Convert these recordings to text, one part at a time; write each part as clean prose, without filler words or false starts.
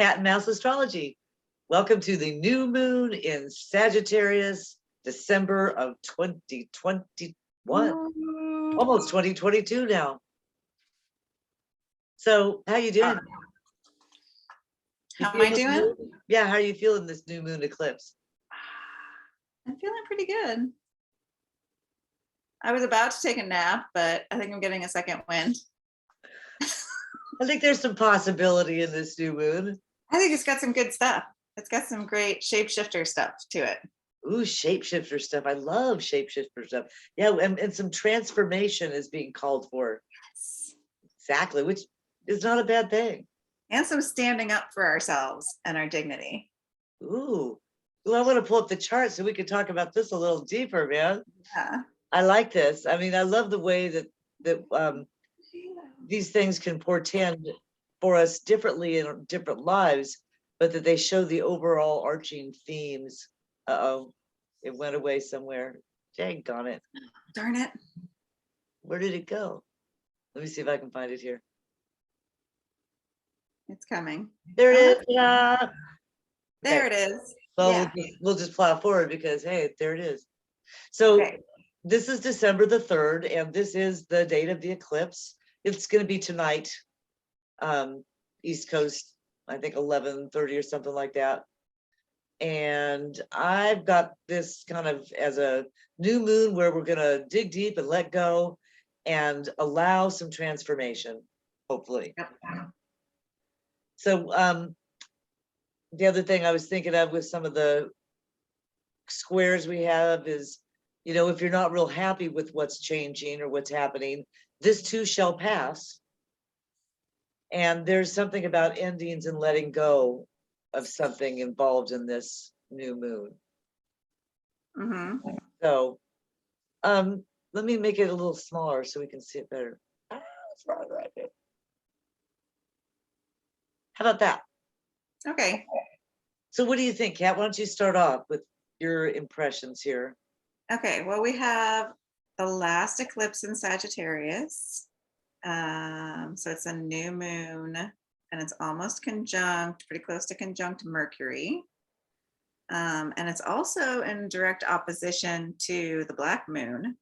Cat and Mouse Astrology. Welcome to the new moon in Sagittarius, December of 2021. Almost 2022 now. So how you doing? How am I doing? Yeah, how are you feeling this new moon eclipse? I'm feeling pretty good. I was about to take a nap, but I think I'm getting a second wind. I think there's some possibility in this new moon. I think it's got some good stuff. It's got some great shapeshifter stuff to it. Ooh, shapeshifter stuff. I love shapeshifter stuff. Yeah, and some transformation is being called for. Yes. Exactly, which is not a bad thing. And some standing up for ourselves and our dignity. Ooh, well, I want to pull up the chart so we can talk about this a little deeper, man. Yeah. I like this. I mean, I love the way that these things can portend for us differently in different lives, but that they show the overall themes. Uh-oh, it went away somewhere. Dang it. Darn it. Where did it go? Let me see if I can find it here. It's coming. There it is. Yeah. There it is. Well, Yeah. we'll just plow forward because, hey, there it is. So this is December the 3rd, and this is the date of the eclipse. It's going to be tonight, East Coast, I think 11:30 or something like that. And I've got this kind of as a new moon where we're going to dig deep and let go and allow some transformation, hopefully. Yep. So the other thing I was thinking of with some of the squares we have is, you know, if you're not real happy with what's changing or what's happening, this too shall pass. And there's something about endings and letting go of something involved in this new moon. Mm-hmm. So let me make it a little smaller so we can see it better. It's right there. How about that? Okay. So what do you think, Kat? Why don't you start off with your impressions here? Okay. Well, we have the last eclipse in Sagittarius. So it's a new moon and it's almost conjunct, pretty close to conjunct Mercury. And it's also in direct opposition to the black moon,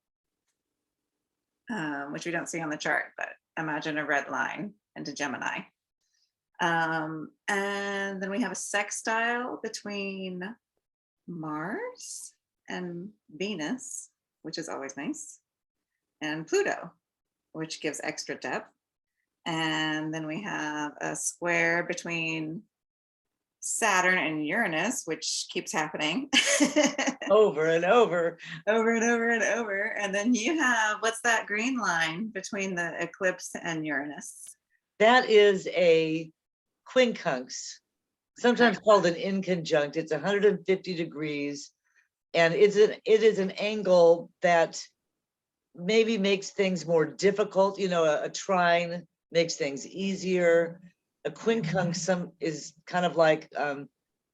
which we don't see on the chart, but imagine a red line into Gemini. And then we have a sextile between Mars and Venus, which is always nice, and Pluto, which gives extra depth. And then we have a square between Saturn and Uranus, which keeps happening. Over and over. Over and over and over. And then you have, what's that green line between the eclipse and Uranus? That is a quincunx, sometimes called an inconjunct. It's 150 degrees. And it is an angle that maybe makes things more difficult. You know, a trine makes things easier. A quincunx is kind of like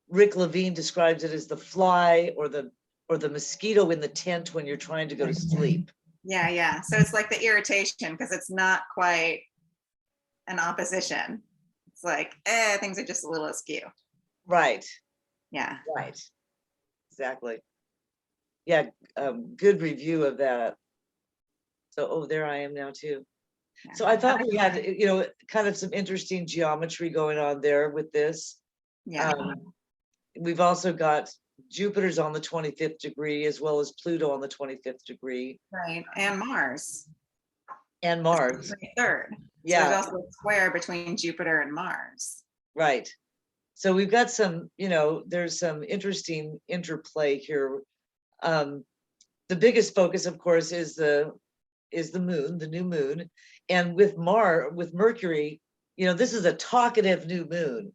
Rick Levine describes it as the fly or the mosquito in the tent when you're trying to go to sleep. Yeah. So it's like the irritation because it's not quite an opposition. It's like, things are just a little askew. Right. Yeah. Right. Exactly. Yeah. Good review of that. So, there I am now too. Yeah. So I thought we had, you know, kind of some interesting geometry going on there with this. Yeah. We've also got Jupiter's on the 25th degree as well as Pluto on the 25th degree. Right. And Mars. And Mars. 23rd. Yeah. So there's also a square between Jupiter and Mars. Right. So we've got some, you know, there's some interesting interplay here. The biggest focus, of course, is the moon, the new moon. And with Mercury, you know, this is a talkative new moon.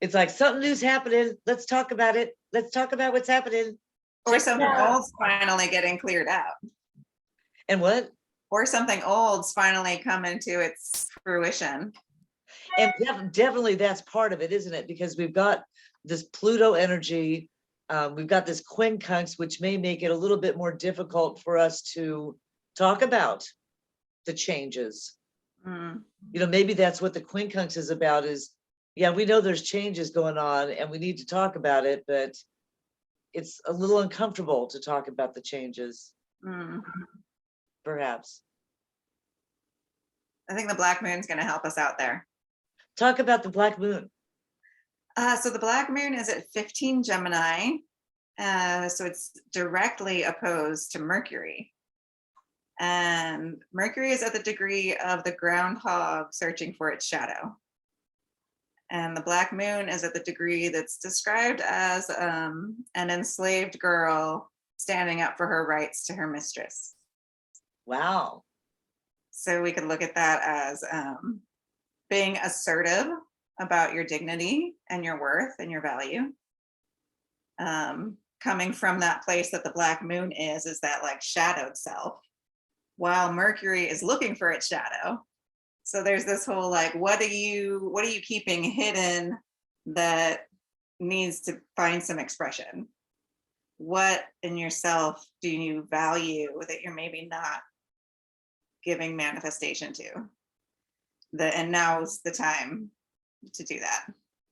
It's like something new's happening. Let's talk about it. Let's talk about what's happening. Or something old's finally getting cleared out. And what? Or something old's finally come into its fruition. And definitely that's part of it, isn't it? Because we've got this Pluto energy. We've got this quincunx, which may make it a little bit more difficult for us to talk about the changes. You know, maybe that's what the quincunx is about, is, Yeah, we know there's changes going on and we need to talk about it, but it's a little uncomfortable to talk about the changes, Mm. perhaps. I think the black moon's going to help us out there. Talk about the black moon. So the black moon is at 15 Gemini. So it's directly opposed to Mercury. And Mercury is at the degree of the groundhog searching for its shadow. And the black moon is at the degree that's described as an enslaved girl standing up for her rights to her mistress. Wow. So we could look at that as being assertive about your dignity and your worth and your value. Coming from that place that the black moon is that like shadowed self, while Mercury is looking for its shadow. So there's this whole like, what are you keeping hidden that needs to find some expression? What in yourself do you value that you're maybe not giving manifestation to? And now's the time to do that,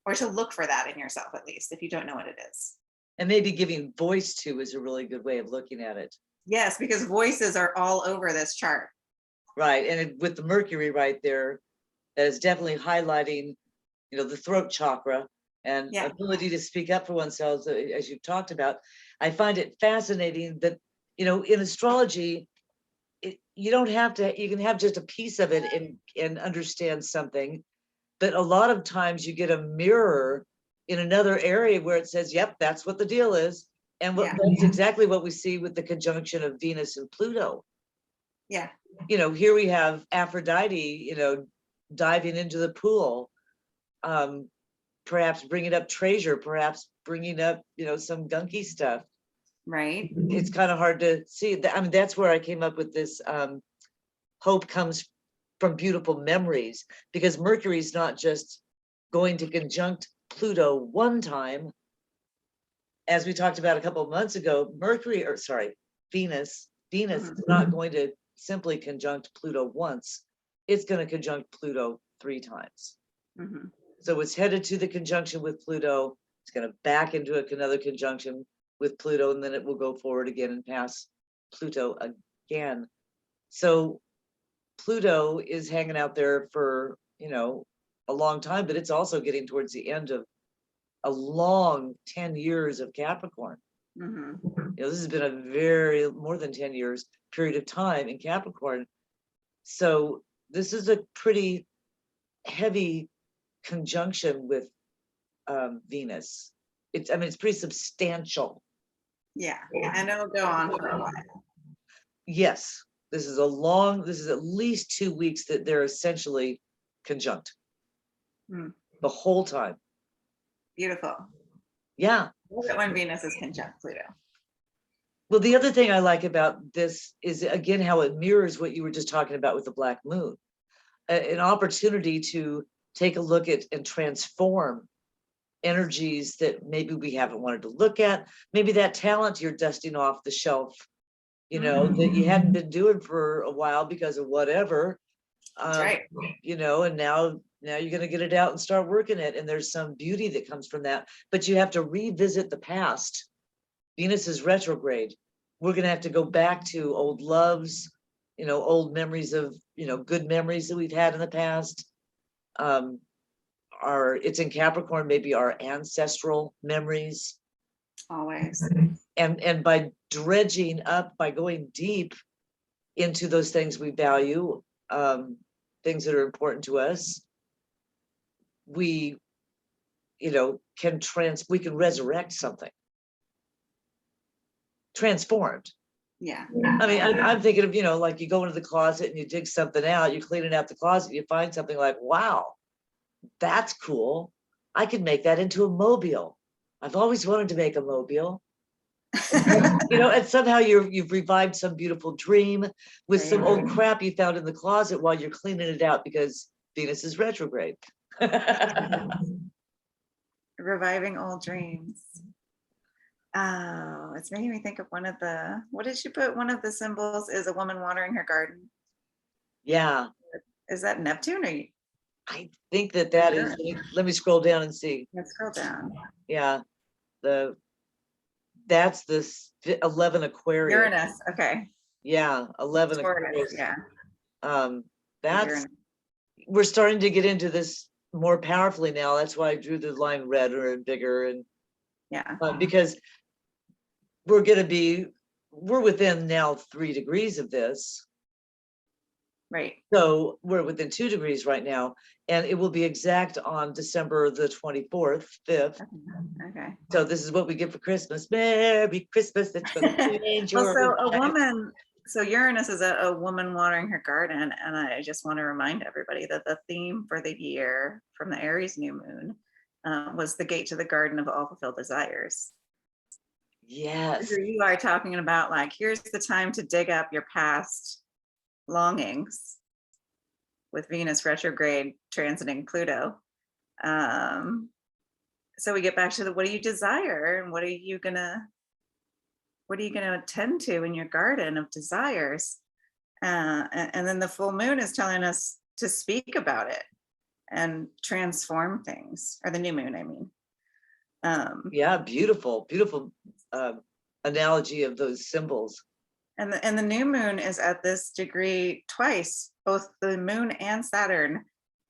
or to look for that in yourself, at least if you don't know what it is. And maybe giving voice to is a really good way of looking at it. Yes, because voices are all over this chart. Right, and with the Mercury right there, that is definitely highlighting, the throat chakra and ability to speak up for oneself, as you've talked about. I find it fascinating that, in astrology, you don't have to, you can have just a piece of it and understand something, but a lot of times you get a mirror in another area where it says, yep, that's what the deal is. And that's exactly what we see with the conjunction of Venus and Pluto. Yeah. Here we have Aphrodite, diving into the pool, perhaps bringing up treasure, perhaps bringing up, some gunky stuff. Right. It's kind of hard to see. I mean, that's where I came up with this hope comes from beautiful memories, because Mercury's not just going to conjunct Pluto one time. As we talked about a couple of months ago, Venus is not going to simply conjunct Pluto once. It's going to conjunct Pluto 3 times. Mm-hmm. So it's headed to the conjunction with Pluto. It's going to back into another conjunction with Pluto, and then it will go forward again and pass Pluto again. So Pluto is hanging out there for, a long time, but it's also getting towards the end of a long 10 years of Capricorn. Mm-hmm. This has been a more than 10 years period of time in Capricorn. So this is a pretty heavy conjunction with Venus. It's pretty substantial. Yeah, and it'll go on for a while. Yes, this is at least 2 weeks that they're essentially conjunct. The whole time. Beautiful. Yeah. When Venus is conjunct Pluto. Well, the other thing I like about this is, again, how it mirrors what you were just talking about with the black moon. An opportunity to take a look at and transform energies that maybe we haven't wanted to look at. Maybe that talent you're dusting off the shelf, that you hadn't been doing for a while because of whatever. That's right. And now you're going to get it out and start working it. And there's some beauty that comes from that. But you have to revisit the past. Venus is retrograde. We're going to have to go back to old loves, old memories of, good memories that we've had in the past. It's in Capricorn, maybe our ancestral memories. Always. And by dredging up, by going deep into those things we value, things that are important to us, we can resurrect something transformed. Yeah. I mean, I'm thinking of, like you go into the closet and you dig something out, you're cleaning out the closet, you find something like, wow, that's cool. I could make that into a mobile. I've always wanted to make a mobile. And somehow you've revived some beautiful dream with some old crap you found in the closet while you're cleaning it out because Venus is retrograde. Reviving old dreams. Oh, it's making me think of what did she put? One of the symbols is a woman watering her garden. Yeah. Is that Neptune or I think that is, Sure. let me scroll down and see. Let's scroll down. Yeah, that's this 11 Aquarius. Uranus. Okay. Yeah, 11 Taurus, Aquarius. yeah. That's, Uranus. we're starting to get into this more powerfully now. That's why I drew the line redder and bigger, and Yeah. because we're within now 3 degrees of this. Right. So we're within 2 degrees right now, and it will be exact on December the 24th, 5th. Okay. So this is what we get for Christmas. Merry Christmas. It's going to change Well, your so a life. woman, so Uranus is a woman watering her garden. And I just want to remind everybody that the theme for the year from the Aries new moon was the gate to the garden of all fulfilled desires. Yes. Here you are talking about like, here's the time to dig up your past longings with Venus retrograde transiting Pluto. So we get back to what do you desire and what are you gonna attend to in your garden of desires? And then the full moon is telling us to speak about it and transform things, or the new moon, I mean. Yeah, beautiful analogy of those symbols. And the new moon is at this degree twice. Both the moon and Saturn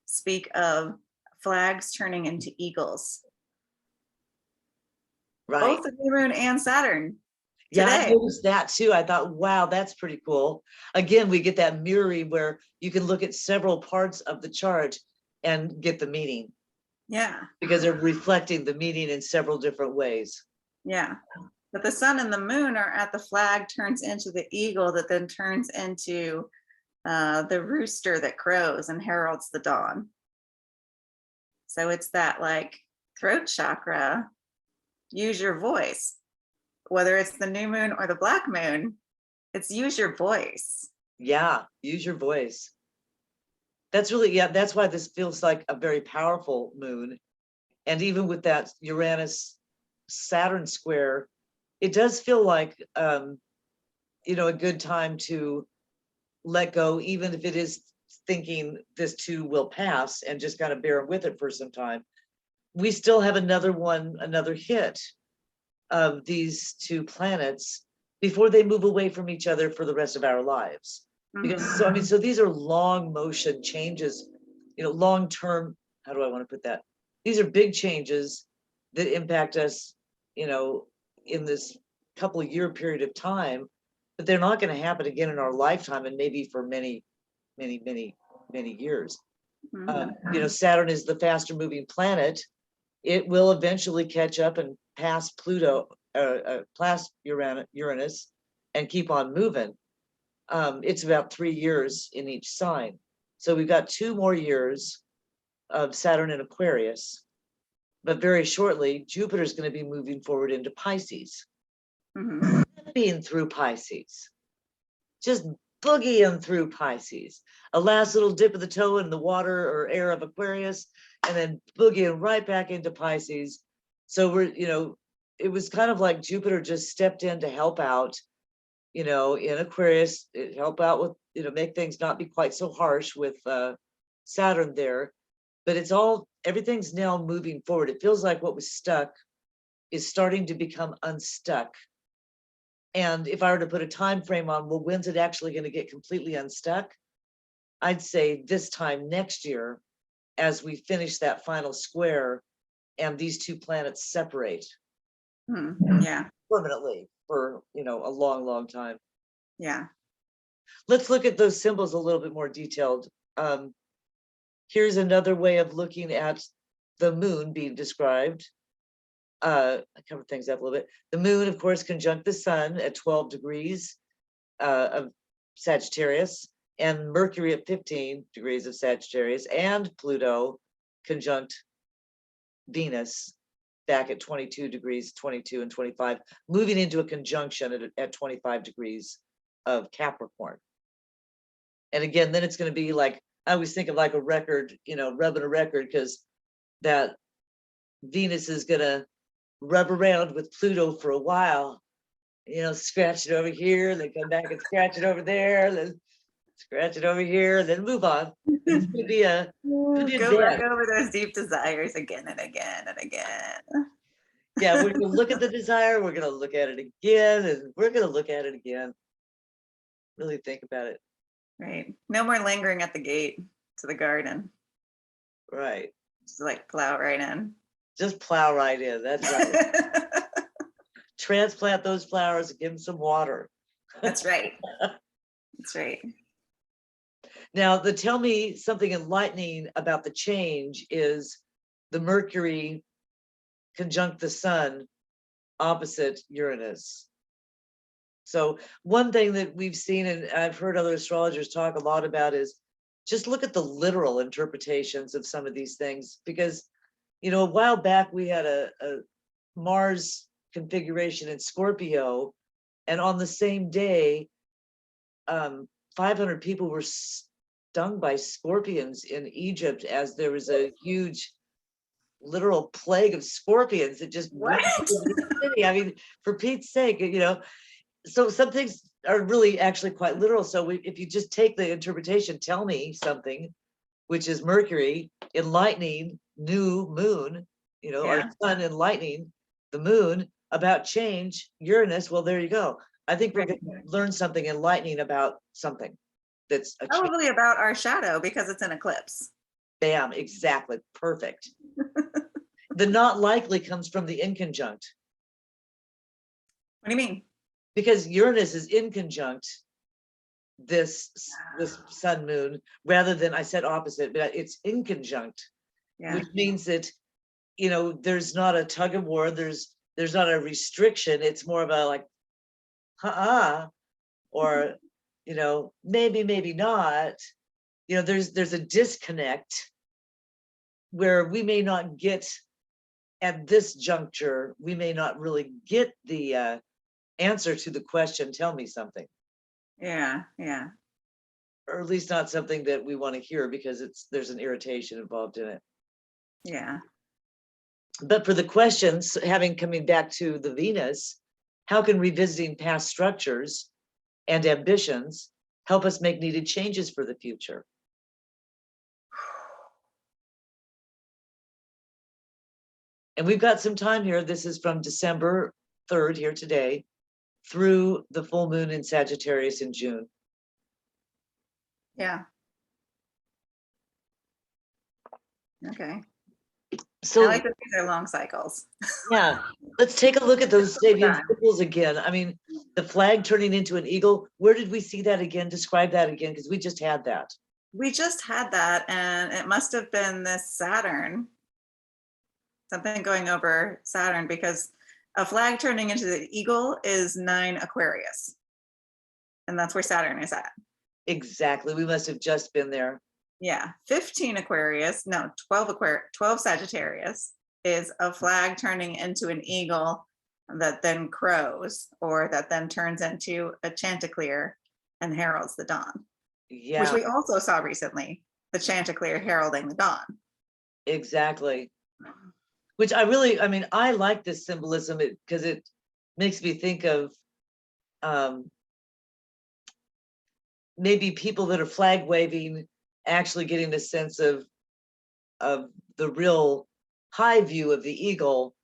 speak of flags turning into eagles. Right. Both the new moon and Saturn. Yeah, I Today. noticed that too. I thought, wow, that's pretty cool. Again, we get that mirroring where you can look at several parts of the chart and get the meaning. Yeah. Because they're reflecting the meaning in several different ways. Yeah. But the sun and the moon are at the flag turns into the eagle that then turns into the rooster that crows and heralds the dawn. So it's that like throat chakra, use your voice. Whether it's the new moon or the black moon, it's use your voice. Yeah, use your voice. That's really, yeah, that's why this feels like a very powerful moon. And even with that Uranus Saturn square, it does feel like, a good time to let go, even if it is thinking this too will pass and just kind of bear with it for some time. We still have another hit of these two planets before they move away from each other for the rest of our lives. Because so these are long motion changes, long term, how do I want to put that? These are big changes that impact us, in this couple of year period of time, but they're not going to happen again in our lifetime and maybe for many, many, many, many years. Saturn is the faster moving planet. It will eventually catch up and pass Pluto, pass Uranus, and keep on moving. It's about 3 years in each sign. So we've got 2 more years of Saturn in Aquarius, but very shortly, Jupiter is going to be moving forward into Pisces. Being through Pisces, just boogieing through Pisces. A last little dip of the toe in the water or air of Aquarius, and then boogieing right back into Pisces. So we're, it was kind of like Jupiter just stepped in to help out, in Aquarius, help out with, make things not be quite so harsh with Saturn there. But everything's now moving forward. It feels like what was stuck is starting to become unstuck. And if I were to put a time frame on, well, when's it actually going to get completely unstuck? I'd say this time next year, as we finish that final square and these two planets separate. Yeah. Permanently for, a long, long time. Yeah. Let's look at those symbols a little bit more detailed. Here's another way of looking at the moon being described. I covered things up a little bit. The moon, of course, conjunct the sun at 12 degrees of Sagittarius, and Mercury at 15 degrees of Sagittarius, and Pluto conjunct Venus back at 22 degrees, 22 and 25, moving into a conjunction at 25 degrees of Capricorn. And again, then it's going to be like, I always think of like a record, rubbing a record, because that Venus is going to rub around with Pluto for a while, scratch it over here, then come back and scratch it over there. Then Scratch it over here, then move on. It's gonna be a Go back bit. over those deep desires again and again and again. Yeah, we're gonna look at the desire, we're gonna look at it again, and we're gonna look at it again. Really think about it. Right. No more lingering at the gate to the garden. Right. Just like plow right in. Just plow right in. That's right. Transplant those flowers and give them some water. That's right. That's right. Now, the tell me something enlightening about the change is the Mercury conjunct the sun opposite Uranus. So one thing that we've seen, and I've heard other astrologers talk a lot about, is just look at the literal interpretations of some of these things, because, you know, a while back we had a Mars configuration in Scorpio, and on the same day, 500 people were stung by scorpions in Egypt, as there was a huge literal plague of scorpions that just What? went through the city. I mean, for Pete's sake, you know, so some things are really actually quite literal. So if you just take the interpretation, tell me something, which is Mercury enlightening new moon, you know, Yeah. our sun enlightening the moon about change, Uranus, well, there you go. I think we're Right. going to learn something enlightening about something that's a change. Probably about our shadow because it's an eclipse. Bam, exactly, perfect. The not likely comes from the inconjunct, What do you mean? because Uranus is inconjunct this sun moon, rather than, I said opposite, but it's inconjunct, Yeah. which means that, you know, there's not a tug of war, there's not a restriction. It's more of a like, or, you know, maybe not. You know, there's a disconnect where we may not get, at this juncture, we may not really get the answer to the question, tell me something. Yeah. Yeah. Or at least not something that we want to hear, because there's an irritation involved in it. Yeah. But for the questions, coming back to the Venus, how can revisiting past structures and ambitions help us make needed changes for the future? And we've got some time here. This is from December 3rd here today through the full moon in Sagittarius in June. Yeah. Okay. So I like that these are long cycles. yeah, let's take a look at those Sabian symbols again. I mean, the flag turning into an eagle, where did we see that again? Describe that again, because we just had that. We just had that, and it must have been this Saturn, something going over Saturn, because a flag turning into the eagle is 9 Aquarius. And that's where Saturn is at. Exactly. We must have just been there. Yeah. 15 Aquarius, no, 12 Sagittarius is a flag turning into an eagle that then crows, or that then turns into a chanticleer and heralds the dawn. Yeah. Which we also saw recently, the chanticleer heralding the dawn. Exactly. Which I mean, I like this symbolism because it makes me think of maybe people that are flag waving actually getting a sense of the real high view of the eagle,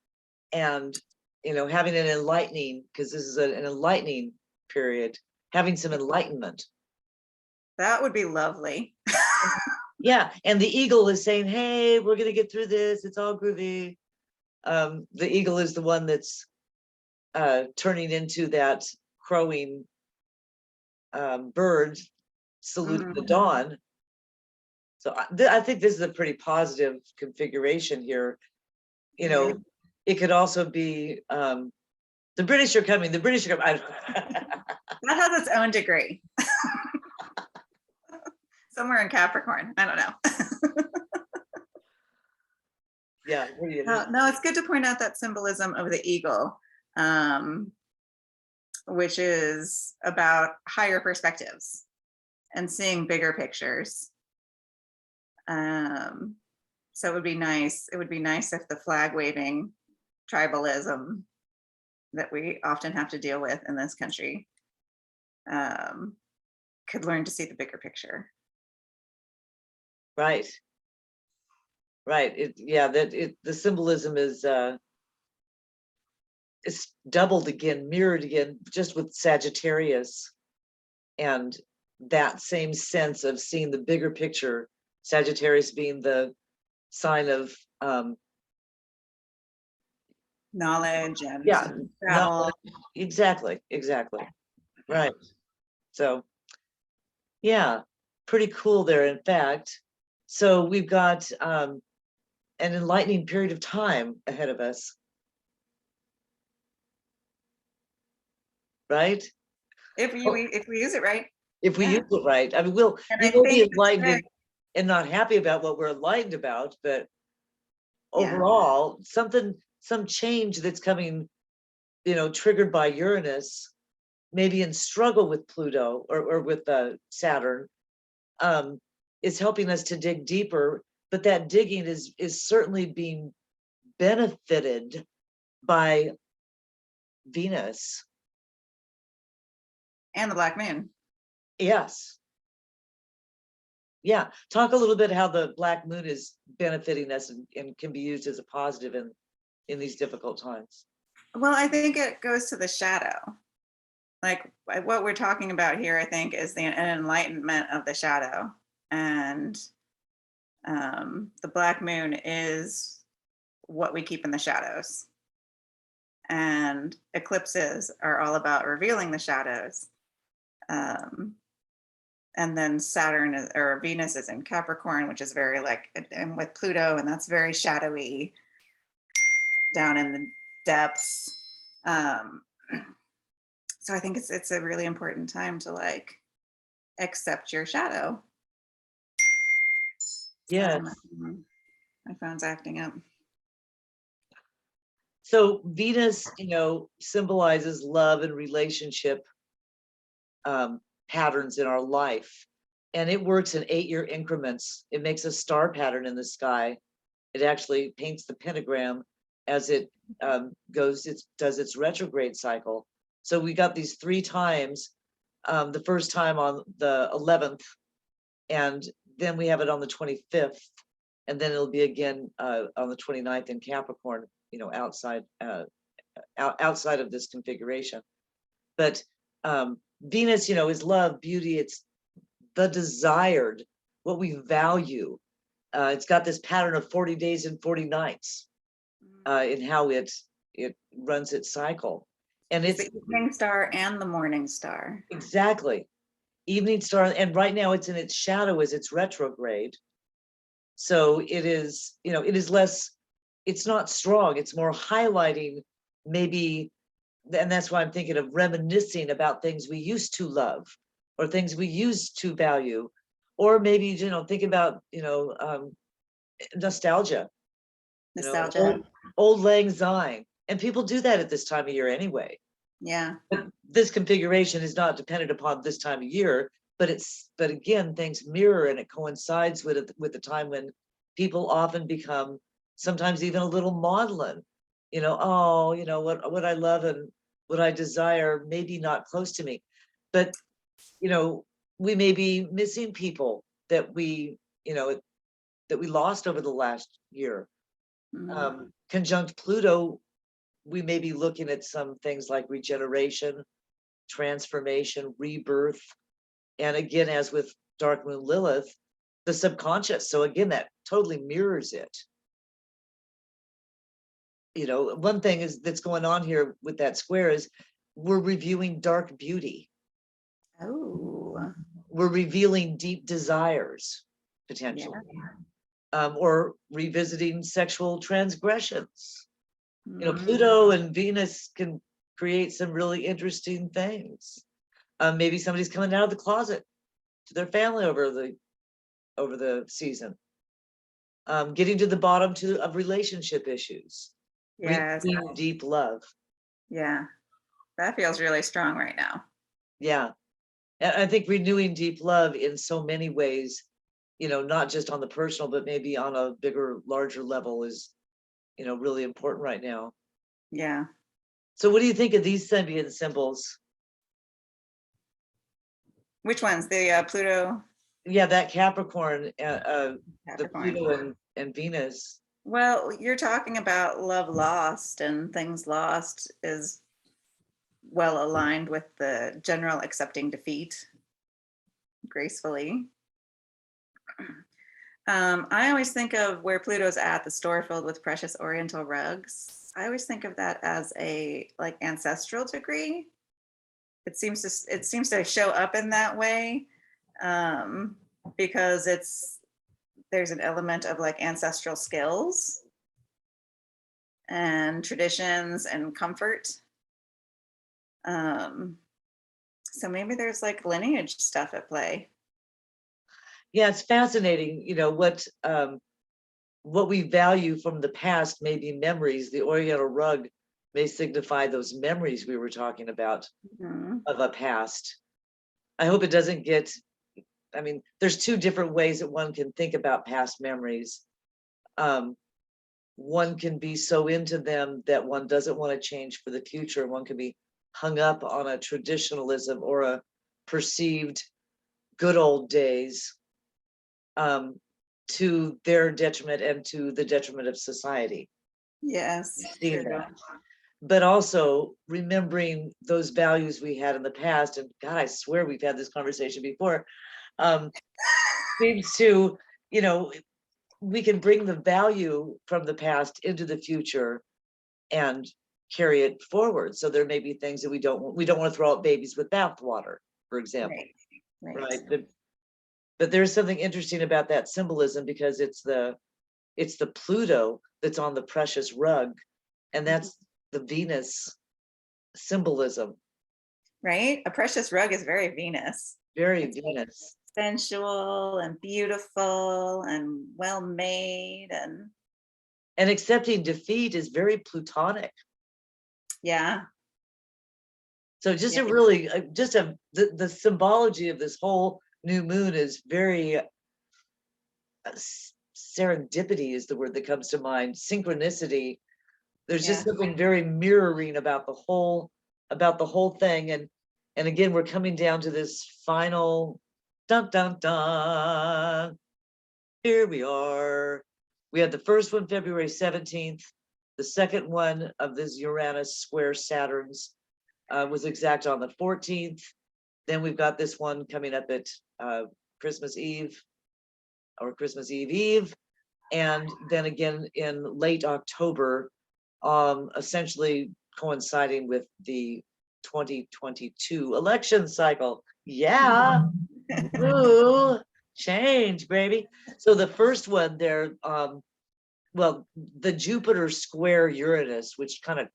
and, you know, having an enlightening, because this is an enlightening period, having some enlightenment. That would be lovely. Yeah, and the eagle is saying, hey, we're gonna get through this, it's all groovy. The eagle is the one that's turning into that crowing bird saluting the dawn. So I think this is a pretty positive configuration here. You know, it could also be the British are coming, the British are coming. That has its own degree. Somewhere in Capricorn, I don't know. Yeah. No, it's good to point out that symbolism of the eagle, which is about higher perspectives and seeing bigger pictures. So it would be nice. It would be nice if the flag waving tribalism that we often have to deal with in this country could learn to see the bigger picture. Right. Right. The symbolism is it's doubled again, mirrored again, just with Sagittarius, and that same sense of seeing the bigger picture. Sagittarius being the sign of Knowledge and yeah, travel. exactly, right. So yeah, pretty cool there, in fact. So we've got an enlightening period of time ahead of us, right? If we use it right. If we Yeah. use it right. I mean, And we I will be think it's enlightened good. and not happy about what we're enlightened about, but Yeah. overall, some change that's coming, triggered by Uranus, maybe in struggle with Pluto or with Saturn, is helping us to dig deeper. But that digging is certainly being benefited by Venus. And the black moon. Yes. Yeah. Talk a little bit how the black moon is benefiting us and can be used as a positive in these difficult times. Well, I think it goes to the shadow. Like what we're talking about here, I think, is an enlightenment of the shadow. And the black moon is what we keep in the shadows. And eclipses are all about revealing the shadows. And then Saturn or Venus is in Capricorn, which is very and with Pluto, and that's very shadowy, down in the depths. So I think it's a really important time to accept your shadow. Yeah. My phone's acting up. So Venus, symbolizes love and relationship patterns in our life. And it works in 8-year increments. It makes a star pattern in the sky. It actually paints the pentagram as it does its retrograde cycle. So we got these 3 times, the first time on the 11th, and then we have it on the 25th, and then it'll be again on the 29th in Capricorn, outside of this configuration. But Venus, is love, beauty. It's the desired, what we value. It's got this pattern of 40 days and 40 nights in how it runs its cycle. And it's the evening star and the morning star. Exactly. Evening star, and right now it's in its shadow as it's retrograde. So it is, it is less, it's not strong, it's more highlighting maybe, and that's why I'm thinking of reminiscing about things we used to love or things we used to value, or maybe, thinking about, nostalgia. Old lang syne. And people do that at this time of year anyway. Yeah. But this configuration is not dependent upon this time of year, but again, things mirror, and it coincides with the time when people often become sometimes even a little maudlin. What I love and what I desire may be not close to me. But we may be missing people that we lost over the last year. Conjunct Pluto, we may be looking at some things like regeneration, transformation, rebirth, and again, as with Dark Moon Lilith, the subconscious. So again, that totally mirrors it. One thing that's going on here with that square is we're reviewing dark beauty. Oh. We're revealing deep desires, potentially. Yeah. Or revisiting sexual transgressions. Pluto and Venus can create some really interesting things. Maybe somebody's coming out of the closet to their family over the season. Getting to the bottom of relationship issues. Yes. Renewing deep love. Yeah, that feels really strong right now. Yeah, and I think renewing deep love in so many ways, not just on the personal, but maybe on a bigger, larger level is, really important right now. Yeah. So what do you think of these symbiont symbols? Which ones? The Pluto, Yeah, that Capricorn, the Capricorn. Pluto and Venus. Well, you're talking about love lost, and things lost is well aligned with the general accepting defeat gracefully. I always think of where Pluto's at, the store filled with precious oriental rugs. I always think of that as a like ancestral degree. It seems to show up in that way, because there's an element of like ancestral skills and traditions and comfort. So maybe there's like lineage stuff at play. Yeah, it's fascinating, what we value from the past may be memories. The Oriental rug may signify those memories we were talking about Mhm. of a past. I hope it doesn't get, I mean, there's two different ways that one can think about past memories. One can be so into them that one doesn't want to change for the future. One can be hung up on a traditionalism or a perceived good old days, to their detriment and to the detriment of society. Yes, Seeing true. that. But also remembering those values we had in the past, and God, I swear we've had this conversation before, seems to, we can bring the value from the past into the future and carry it forward. So there may be things that we don't want to throw out babies with bathwater, for example. Right. But there's something interesting about that symbolism, because it's the Pluto that's on the precious rug, and that's the Venus symbolism. Right? A precious rug is very Venus. Very It's Venus. sensual and beautiful and well made, and accepting defeat is very Plutonic. yeah. So just Yeah. a really, the symbology of this whole new moon is very serendipity is the word that comes to mind. Synchronicity. There's just something very mirroring about the whole thing. And again, we're coming down to this final dun dun dun. Here we are. We had the first one February 17th. The second one of this Uranus square Saturn's was exact on the 14th. Then we've got this one coming up at Christmas Eve or Christmas Eve. And then again in late October, essentially coinciding with the 2022 election cycle. Yeah. Ooh, change, baby. So the first one there, well, the Jupiter square Uranus, which kind of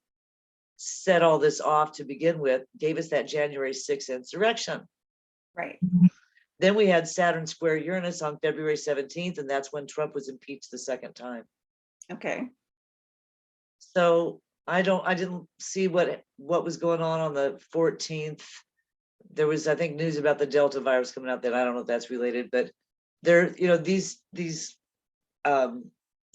set all this off to begin with, gave us that January 6th insurrection. Right. Then we had Saturn square Uranus on February 17th, and that's when Trump was impeached the second time. Okay. So I didn't see what was going on the 14th. There was, I think, news about the Delta virus coming out that I don't know if that's related, but there, these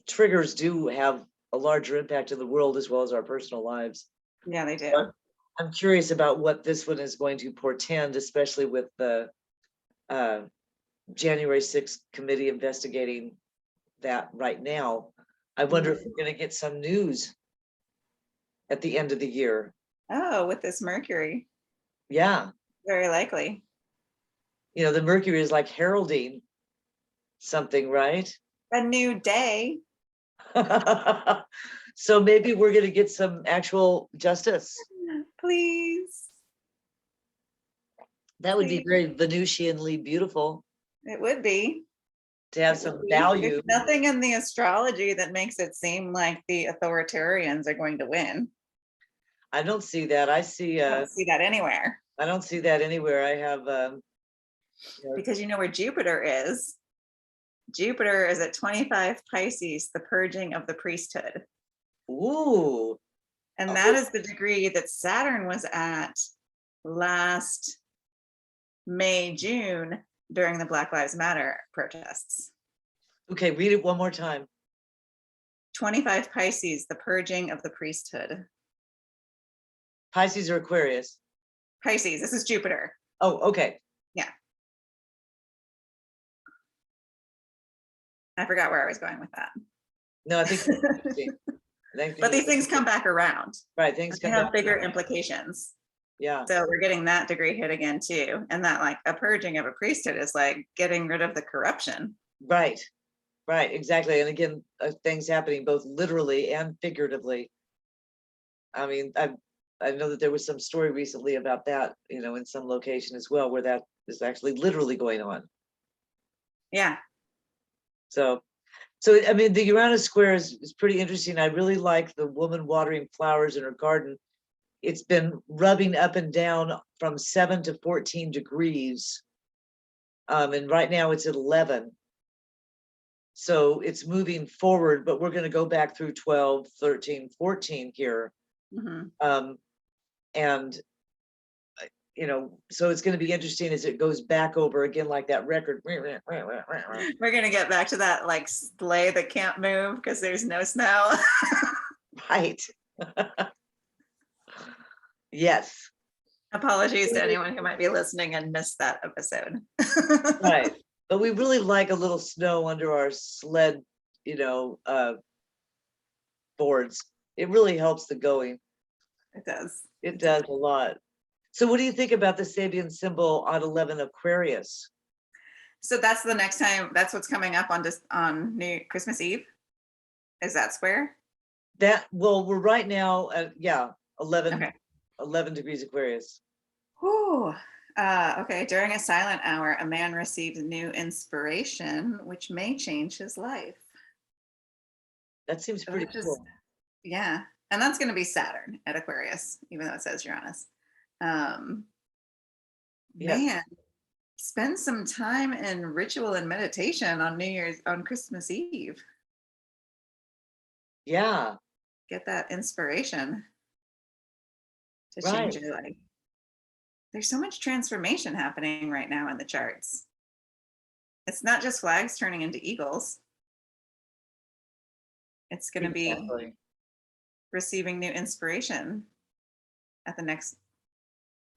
triggers do have a larger impact in the world as well as our personal lives. Yeah, they do. But I'm curious about what this one is going to portend, especially with the January 6th committee investigating that right now. I wonder if we're going to get some news at the end of the year. Oh, with this Mercury. Yeah. Very likely. The Mercury is like heralding something, right? A new day. So maybe we're going to get some actual justice. Please. That would be very Venusianly beautiful. It would be. To have some value. There's nothing in the astrology that makes it seem like the authoritarians are going to win. I don't see that. I don't see that anywhere. I don't see that anywhere. I have because you know where Jupiter is. Jupiter is at 25 Pisces, the purging of the priesthood. Ooh. And that is the degree that Saturn was at last May, June during the Black Lives Matter protests. Okay, read it one more time. 25 Pisces, the purging of the priesthood. Pisces or Aquarius? Pisces, this is Jupiter. Oh, okay. Yeah. I forgot where I was going with that. No, I think that's interesting. But these things come back around. Right, things They come have back. bigger implications. Yeah, So we're getting that degree hit again too. And that like a purging of a priesthood is like getting rid of the corruption. right, exactly. And again, things happening both literally and figuratively. I mean, I know that there was some story recently about that, in some location as well, where that is actually literally going on. Yeah. So I mean, the Uranus square is pretty interesting. I really like the woman watering flowers in her garden. It's been rubbing up and down from 7 to 14 degrees. And right now it's at 11. So it's moving forward, but we're going to go back through 12, 13, 14 here. Mhm. And so it's going to be interesting as it goes back over again, like that record. We're going to get back to that like sleigh that can't move because there's no snow. Right. Yes. Apologies to anyone who might be listening and missed that episode. Right. But we really like a little snow under our sled, boards. It really helps the going. It does. It does a lot. So what do you think about the Sabian symbol on 11 Aquarius? So that's the next time, that's what's coming up on Christmas Eve? Is that square? Well, we're right now at, 11, Okay. 11 degrees Aquarius. Whew. Okay, during a silent hour, a man receives new inspiration, which may change his life. That seems pretty cool. Yeah, and that's going to be Saturn at Aquarius, even though it says Uranus. Man, spend some time in ritual and meditation on Christmas Eve. Yeah. Get that inspiration to Right. change your life. There's so much transformation happening right now in the charts. It's not just flags turning into eagles. It's going to be receiving new inspiration at the next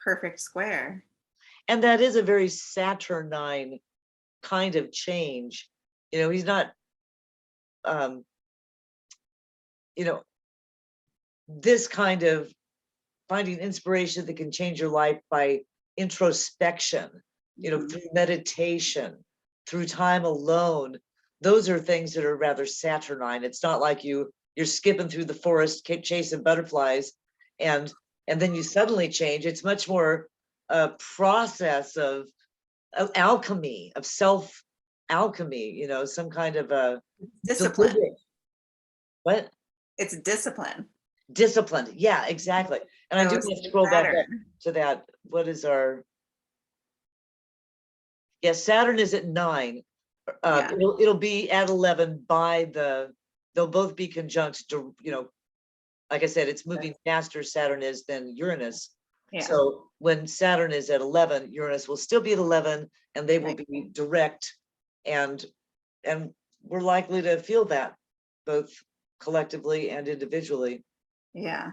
perfect square. And that is a very Saturnine kind of change. He's not, this kind of finding inspiration that can change your life by introspection, through meditation, through time alone. Those are things that are rather Saturnine. It's not like you're skipping through the forest, chasing butterflies, and then you suddenly change. It's much more a process of alchemy, of self alchemy, some kind of a discipline. What? It's discipline. Disciplined. Yeah, exactly. And I do want to scroll back up to that. What is our? Yes, Saturn is at 9. It'll be at 11 by they'll both be conjunct to, like I said, it's moving faster, Saturn is, than Uranus. Yeah. So when Saturn is at 11, Uranus will still be at 11, and they will be direct, and we're likely to feel that both collectively and individually. Yeah.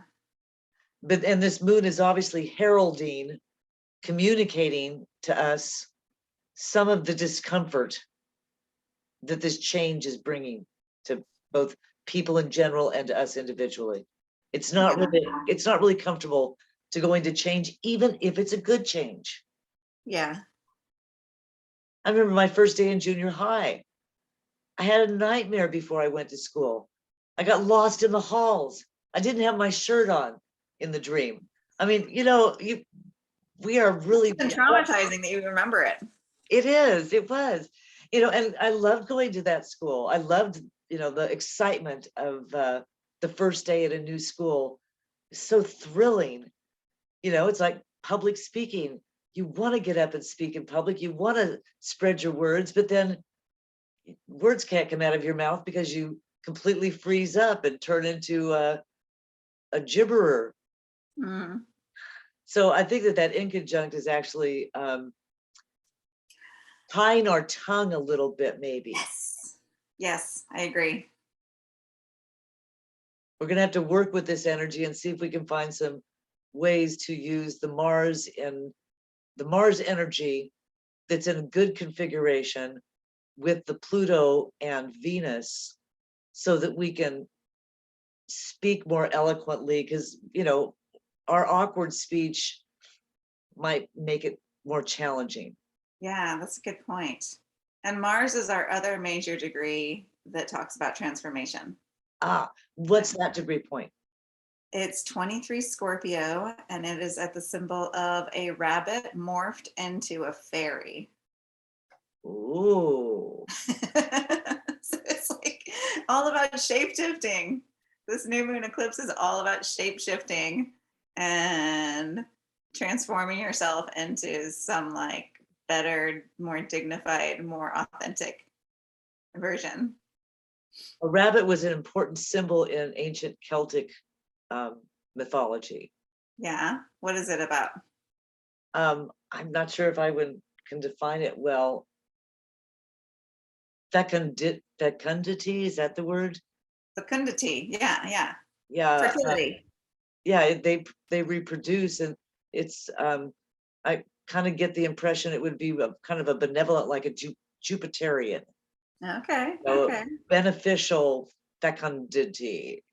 And this moon is obviously heralding, communicating to us some of the discomfort that this change is bringing to both people in general and to us individually. It's not really comfortable to go into change, even if it's a good change. Yeah. I remember my first day in junior high. I had a nightmare before I went to school. I got lost in the halls. I didn't have my shirt on in the dream. I mean, we are really traumatizing that you remember it. It was, and I loved going to that school. I loved, the excitement of the first day at a new school. So thrilling. It's like public speaking. You want to get up and speak in public. You want to spread your words, but then words can't come out of your mouth because you completely freeze up and turn into a gibberer. Mm. So I think that inconjunct is actually tying our tongue a little bit, maybe. Yes, I agree. We're going to have to work with this energy and see if we can find some ways to use the Mars energy that's in a good configuration with the Pluto and Venus so that we can speak more eloquently, because, you know, our awkward speech might make it more challenging. Yeah, that's a good point. And Mars is our other major degree that talks about transformation. What's that degree point? It's 23 Scorpio, and it is at the symbol of a rabbit morphed into a fairy. Ooh. So it's like all about shape shifting. This new moon eclipse is all about shape shifting and transforming yourself into some like better, more dignified, more authentic version. A rabbit was an important symbol in ancient Celtic mythology. Yeah. What is it about? I'm not sure if can define it well. Fecundity, is that the word? Fecundity. Yeah, yeah. Yeah. Fertility. Yeah, they reproduce, and it's I kind of get the impression it would be kind of a benevolent, like a Jupiterian, Okay. you know, Okay. beneficial fecundity.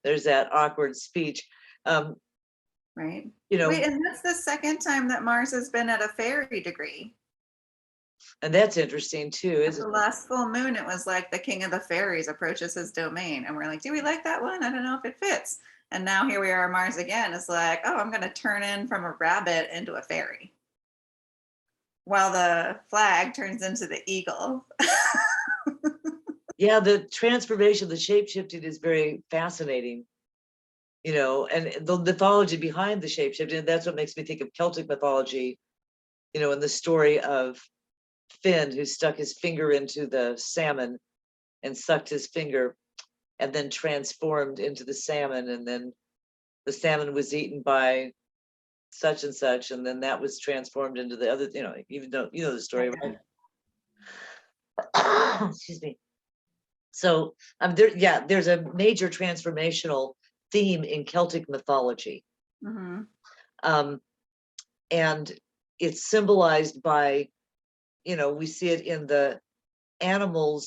There's that awkward speech. Right. You know, Wait, and that's the second time that Mars has been at a fairy degree. and that's interesting too, At isn't the it? last full moon, it was like the king of the fairies approaches his domain. And we're like, do we like that one? I don't know if it fits. And now here we are, Mars again. It's like, oh, I'm going to turn in from a rabbit into a fairy. While the flag turns into the eagle. Yeah, the transformation, the shape shifting is very fascinating, you know, and the mythology behind the shape shifting. That's what makes me think of Celtic mythology, you know, in the story of Finn, who stuck his finger into the salmon and sucked his finger and then transformed into the salmon, and then the salmon was eaten by such and such, and then that was transformed into the other, you know, even though you know the story, right? Excuse me. So there's a major transformational theme in Celtic mythology. Mm-hmm. And it's symbolized by, you know, we see it in the animal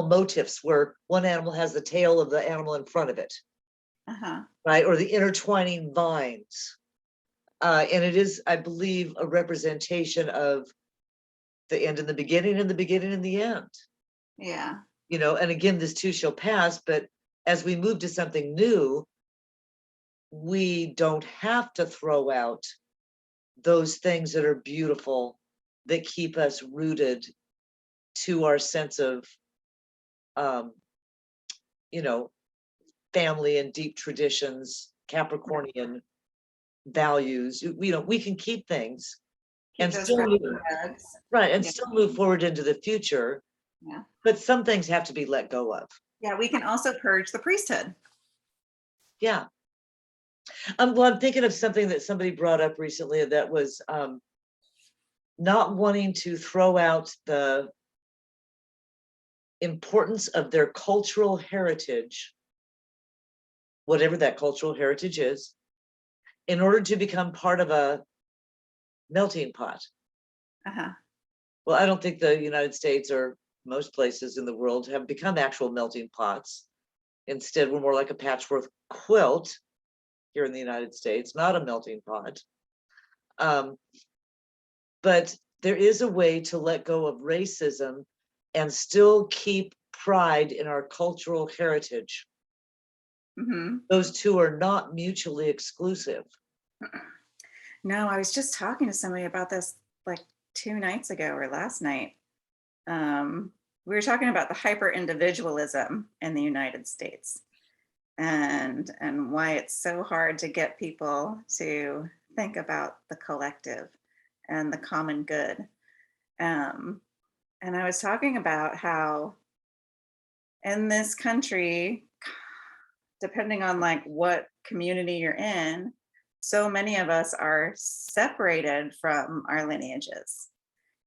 motifs, where one animal has the tail of the animal in front of it, right? Or the intertwining vines. And it is, I believe, a representation of the end and the beginning, and the beginning and the end. Yeah. You know, and again, this too shall pass, but as we move to something new, we don't have to throw out those things that are beautiful, that keep us rooted to our sense of, you know, family and deep traditions, Capricornian values. You know, we can keep things and still move, right, and still move forward into the future. Yeah. But some things have to be let go of. Yeah, we can also purge the priesthood. Yeah. Well, I'm thinking of something that somebody brought up recently, that was not wanting to throw out the importance of their cultural heritage, whatever that cultural heritage is, in order to become part of a melting pot. Well, I don't think the United States or most places in the world have become actual melting pots. Instead, we're more like a patchwork quilt here in the United States, not a melting pot. But there is a way to let go of racism and still keep pride in our cultural heritage. Those two are not mutually exclusive. No, I was just talking to somebody about this like 2 nights ago or last night. We were talking about the hyper individualism in the United States, and why it's so hard to get people to think about the collective and the common good. And I was talking about how in this country, depending on like what community you're in, so many of us are separated from our lineages.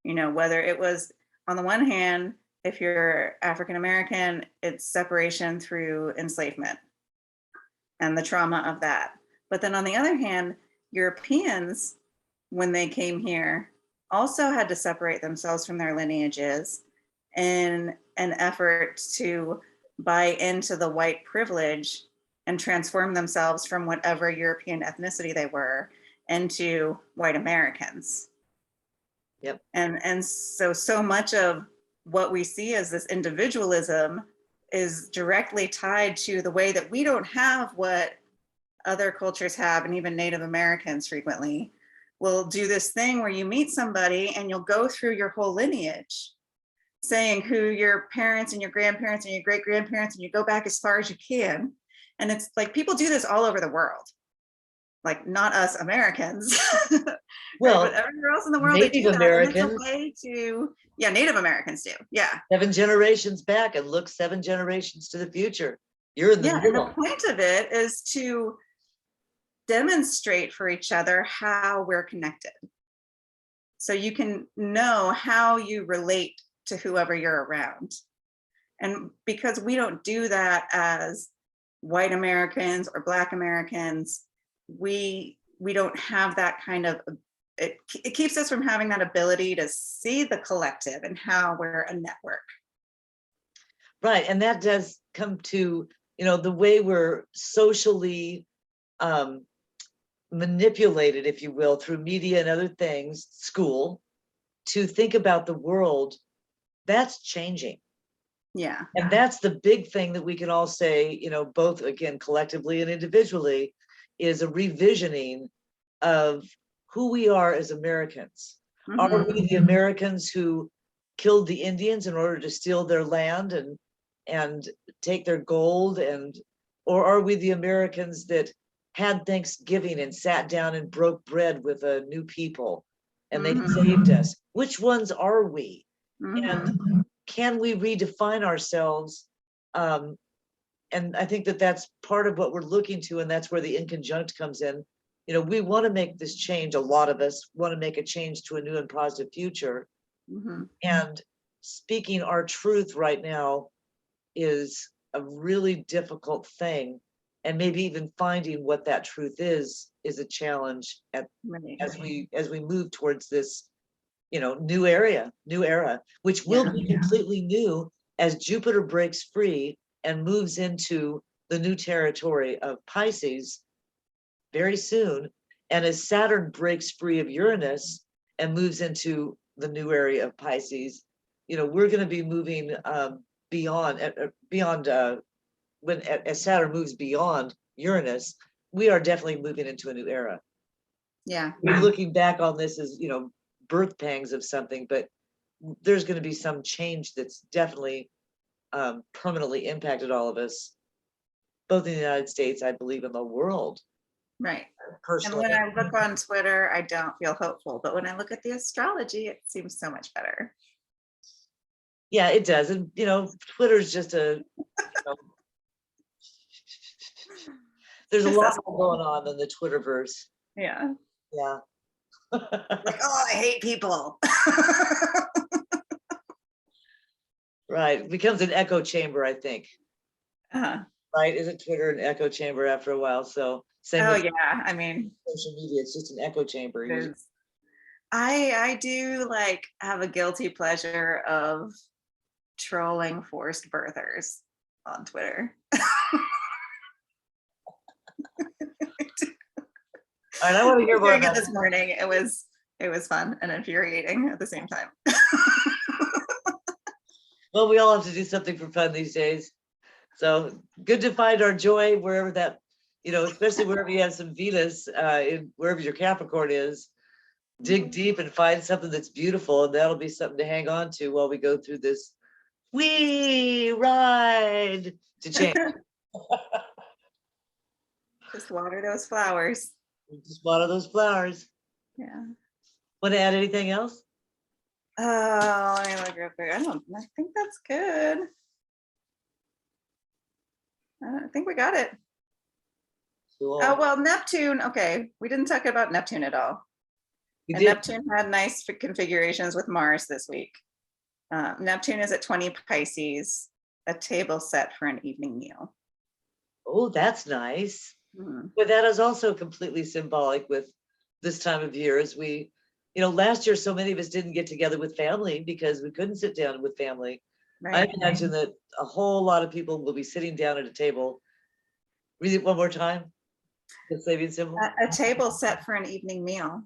You know, whether it was on the one hand, if you're African American, it's separation through enslavement and the trauma of that. But then on the other hand, Europeans, when they came here, also had to separate themselves from their lineages in an effort to buy into the white privilege and transform themselves from whatever European ethnicity they were into white Americans. Yep. And so much of what we see as this individualism is directly tied to the way that we don't have what other cultures have, and even Native Americans frequently will do this thing where you meet somebody and you'll go through your whole lineage saying who your parents and your grandparents and your great grandparents, and you go back as far as you can. And it's like people do this all over the world, like not us Americans, Well, right? But everywhere else in the world, Native they do that. Americans, and it's a way to, yeah, Native Americans do, yeah. 7 generations back, and look 7 generations to the future. You're in the Yeah, and middle. the point of it is to demonstrate for each other how we're connected. So you can know how you relate to whoever you're around. And because we don't do that as white Americans or Black Americans, we don't have that kind of, it keeps us from having that ability to see the collective and how we're a network. Right, and that does come to, you know, the way we're socially manipulated, if you will, through media and other things, school, to think about the world. That's changing. Yeah. And that's the big thing that we can all say, you know, both again, collectively and individually, is a revisioning of who we are as Americans. Mm-hmm. Are we the Americans who killed the Indians in order to steal their land and take their gold, or are we the Americans that had Thanksgiving and sat down and broke bread with a new people and they saved us? Which ones are we? And can we redefine ourselves? And I think that that's part of what we're looking to, and that's where the inconjunct comes in. You know, we want to make this change. A lot of us want to make a change to a new and positive future. And speaking our truth right now is a really difficult thing. And maybe even finding what that truth is a challenge as we move towards this, you know, new era, which will be completely new as Jupiter breaks free and moves into the new territory of Pisces very soon. And as Saturn breaks free of Uranus and moves into the new area of Pisces, you know, we're going to be moving beyond as Saturn moves beyond Uranus, we are definitely moving into a new era. Yeah. We're looking back on this as, you know, birth pangs of something, but there's going to be some change that's definitely permanently impacted all of us, both in the United States, I believe, in the world. Right. Personally. And when I look on Twitter, I don't feel hopeful, but when I look at the astrology, it seems so much better. Yeah, it does. And, you know, Twitter's just a, you know, there's a lot more going on than the Twitterverse. Yeah. Yeah. Like, oh, I hate people. Right. It becomes an echo chamber, I think. Right? Isn't Twitter an echo chamber after a while? So same oh with yeah, I mean, social media, it's just an echo chamber. I do like have a guilty pleasure of trolling forced birthers on Twitter. All right, I want to hear more doing about it this morning. It was fun and infuriating at the same time. Well, we all have to do something for fun these days. So good to find our joy wherever that, you know, especially wherever you have some Venus, in wherever your Capricorn is. Dig deep and find something that's beautiful, and that'll be something to hang on to while we go through this wee ride to change. Just water those flowers. Just water those flowers. Yeah. Want to add anything else? Oh, let me look real quick. I think that's good. I think we got it. Cool. Oh, well, Neptune. Okay. We didn't talk about Neptune at all. And Neptune had nice configurations with Mars this week. Neptune is at 20 Pisces, a table set for an evening meal. Oh, that's nice. But that is also completely symbolic with this time of year as we, last year, so many of us didn't get together with family because we couldn't sit down with family. I Right. imagine that a whole lot of people will be sitting down at a table. Read it one more time. The saving symbol. A table set for an evening meal.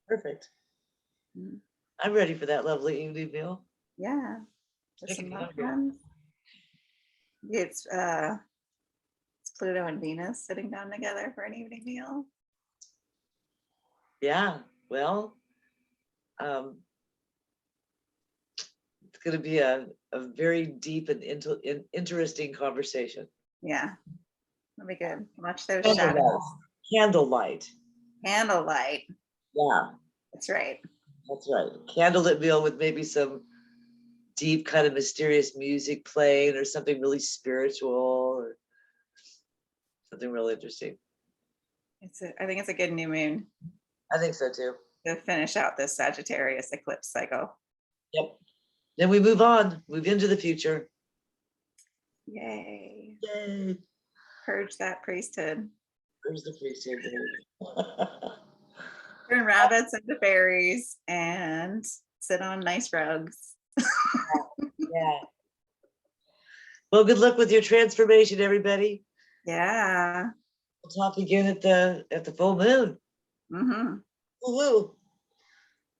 Perfect. Mm. I'm ready for that lovely evening meal. Yeah. With Making some me loved hungry. ones. It's Pluto and Venus sitting down together for an evening meal. Yeah, well, it's going to be a very deep and interesting conversation. Yeah. That'll be good. Watch those Candlelight. shadows. Candlelight. Candlelight. Yeah, That's right. that's right. Candlelit meal with maybe some deep kind of mysterious music playing or something really spiritual or something really interesting. I think it's a good new moon I think so too. to finish out this Sagittarius eclipse cycle. Yep. Then we move on, move into the future. Yay. Yay. Purge that priesthood. There's the priesthood. Turn rabbits into fairies and sit on nice rugs. Yeah. Well, good luck with your transformation, everybody. Yeah. We'll talk again at the full moon. Mm-hmm. Woo-hoo.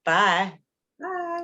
Bye. Bye.